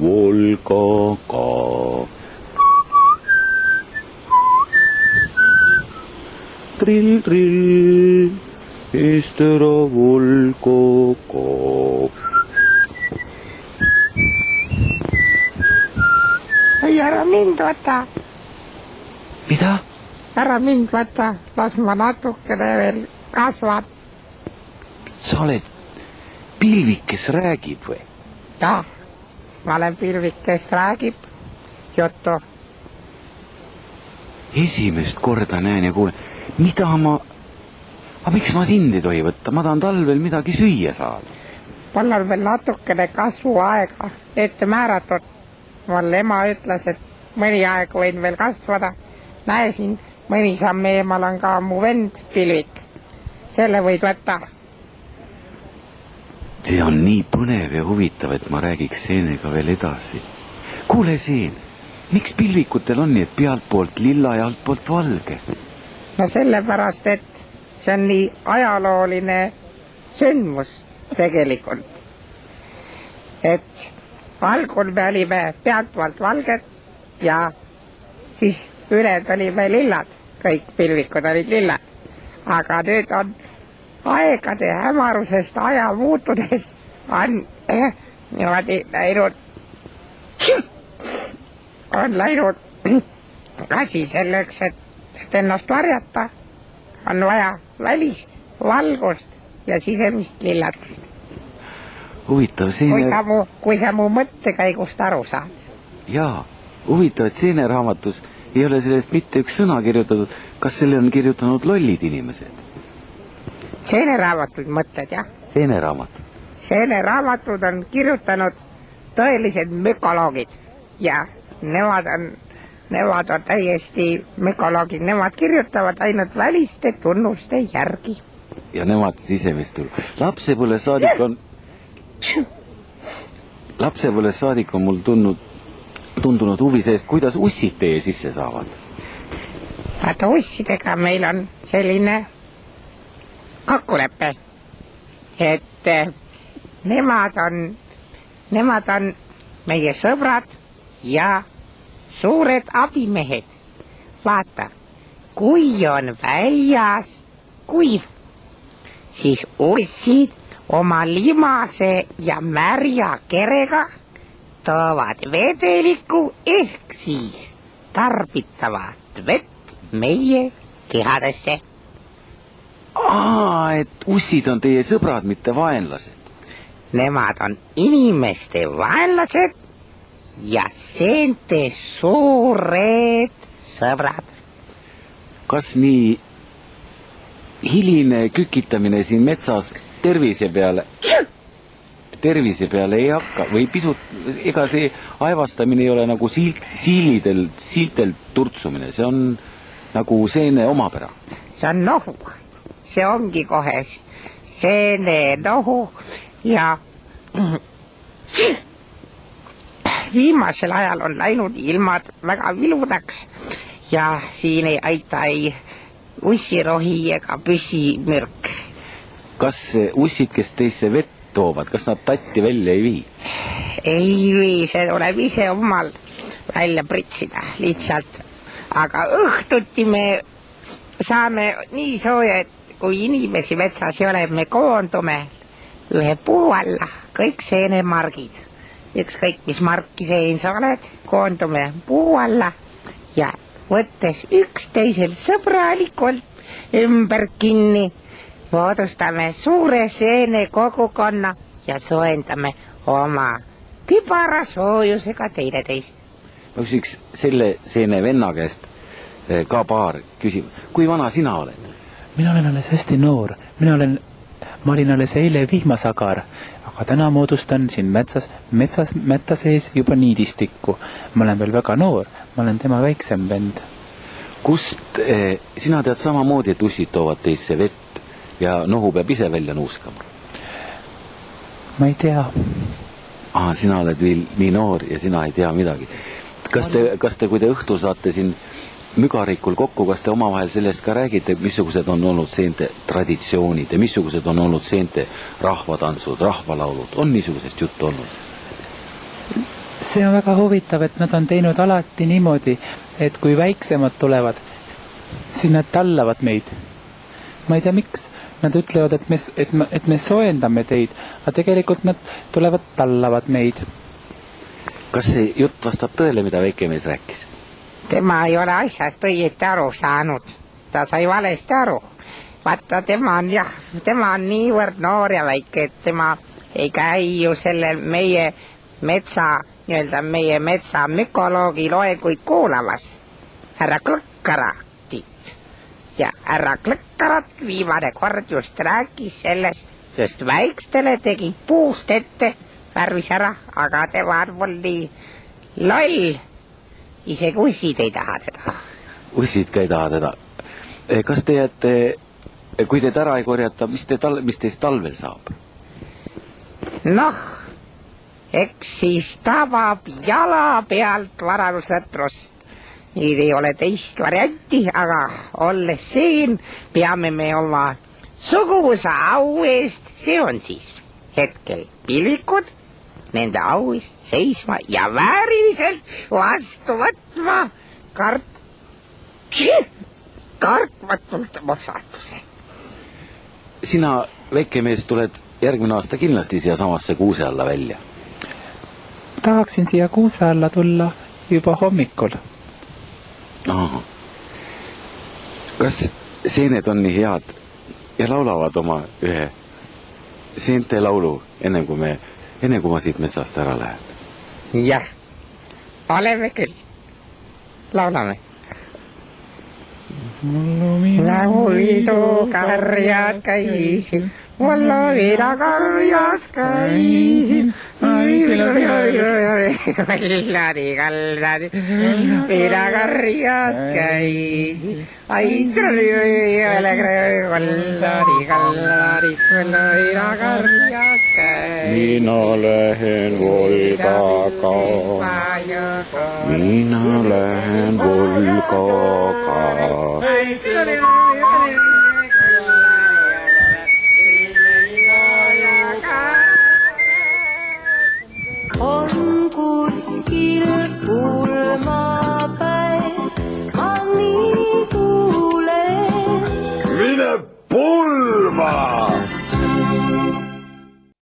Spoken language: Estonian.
Volgaga. Trill, trill, Ester Volgaga. Ei, ära mind võta. Mida? Ära mind võta, las ma natukene veel kasvad. Sa oled pilvik, kes räägib või? Jah, ma olen pilvik, kes räägib juttu. Esimest korda näen ja kuulen. Mida ma... Aga miks ma sind ei tohi võtta? Ma tahan talvel midagi süüa saada. Mul on veel natukene kasvuaega ette määratud. Mul ema ütles, et mõni aeg võin veel kasvada. Näe siin, mõni samm eemal on ka mu vend pilvik. Selle võid võtta. See on nii põnev ja huvitav, et ma räägiks seenega veel edasi. Kuule seen, miks pilvikutel on nii, et pealt poolt lilla ja alt poolt valge? No sellepärast, et see on nii ajalooline sündmus tegelikult. Et algul me olime pealt poolt valged ja siis üled olime lillad. Kõik pilvikud olid lillad. Aga nüüd on aegade hämarusest aja muutudes on niimoodi läinud asi selleks, et ennast varjata, on vaja välist valgust ja sisemist lillatust. Huvitav seene... Kui sa mu mõttekäigust aru saad. Jaa, huvitav, et seeneraamatus ei ole sellest mitte üks sõna kirjutatud. Kas selle on kirjutanud lollid inimesed? Seeneraamatud mõtled, jah? Seeneraamatud. Seeneraamatud on kirjutanud tõelised mükoloogid ja nemad on täiesti mükoloogid. Nemad kirjutavad ainult väliste tunnuste järgi. Ja nemad sisemist tuleb. Lapsepõlves saadik on mul tundunud huvi sees, kuidas ussid teie sisse saavad. Vaata, ussidega meil on selline kokkulepe, et nemad on meie sõbrad ja suured abimehed. Vaata, kui on väljas kuiv, siis ussid oma limase ja märja kerega toovad vedeliku ehk siis tarbitavat vett meie kehadesse. Et ussid on teie sõbrad, mitte vaenlased. Nemad on inimeste vaenlased ja seente suured sõbrad. Kas nii hiline kükitamine siin metsas tervise peale ei hakka või pisut, ega see aevastamine ei ole nagu siiltel turtsumine, see on nagu seene omapära. See on nohu, see ongi kohe seene nohu ja viimasel ajal on läinud ilmad väga viludaks ja siin ei aita ei ussirohi ega püsimürk. Kas ussid, kes teisse vett toovad, kas nad tatti välja ei vii? Ei vii, see tuleb ise omal välja pritsida lihtsalt. Aga õhtuti me saame nii sooja, et kui inimesi metsas ei ole, me koondume ühe puu alla, kõik seenemargid. Ükskõik, mis marki seen sa oled, koondume puu alla ja võttes üksteisel sõbralikult ümber kinni, moodustame suure seene kogukonna ja soendame oma kübara soojusega teineteist. Ma küsiks selle seene venna käest ka paar küsimus. Kui vana sina oled? Mina olen alles hästi noor. Ma olin alles eile vihmasagar, aga täna moodustan siin metsa sees juba niidistikku. Ma olen veel väga noor, ma olen tema väiksem vend. Kust sina tead samamoodi, et ussid toovad teisse vett ja nohu peab ise välja nuuskama? Ma ei tea. Sina oled nii noor ja sina ei tea midagi. Kas te, kui te õhtul saate siin mügarikul kokku, kas te omavahel sellest ka räägite, missugused on olnud seente traditsioonid ja missugused on olnud seente rahvatantsud, rahvalaulud? On niisugusest juttu olnud? See on väga huvitav, et nad on teinud alati niimoodi, et kui väiksemad tulevad, siis nad tallavad meid. Ma ei tea, miks. Nad ütlevad, et me soojendame teid, aga tegelikult nad tulevad tallavad meid. Kas see jutt vastab tõele, mida väikemees rääkis? Tema ei ole asjast õieti aru saanud. Ta sai valesti aru. Vaata, tema on niivõrd noor ja väike, et tema ei käi ju selle meie metsa mükoloogi loenguid kuulamas. Härra Klõkkarat. Ja härra Klõkkarat viimane kord just rääkis sellest, just väikstele tegi puust ette, värvis ära, aga tema on mul nii loll. Isegi ussid ei taha teda. Ussid ka ei taha teda. Kas te jääte, kui teid ära ei korjata, mis teist talvel saab? Noh, eks siis tabab jala pealt varanusätrus. Nii ei ole teist varianti, aga olles siin, peame me oma suguvõsa au eest, see on siis hetkel pilikud, nende au eest seisma ja vääriliselt vastu võtma kartmatult osatuse. Sina, väikemees, tuled järgmine aasta kindlasti siia samasse kuuse alla välja. Tahaksin siia kuuse alla tulla juba hommikul. Aha. Kas seened on nii head ja laulavad oma ühe seente laulu, enne kui ma siit metsast ära lähen? Jah, oleme küll. Laulame. Nagu viidu karjad käisin, mulla viida karjas käisin. Kallari, viida karjas käisin. Kallari, viida karjas käisin. Mina lähen Volgaga. Mina lähen Volgaga. On kuskil ulma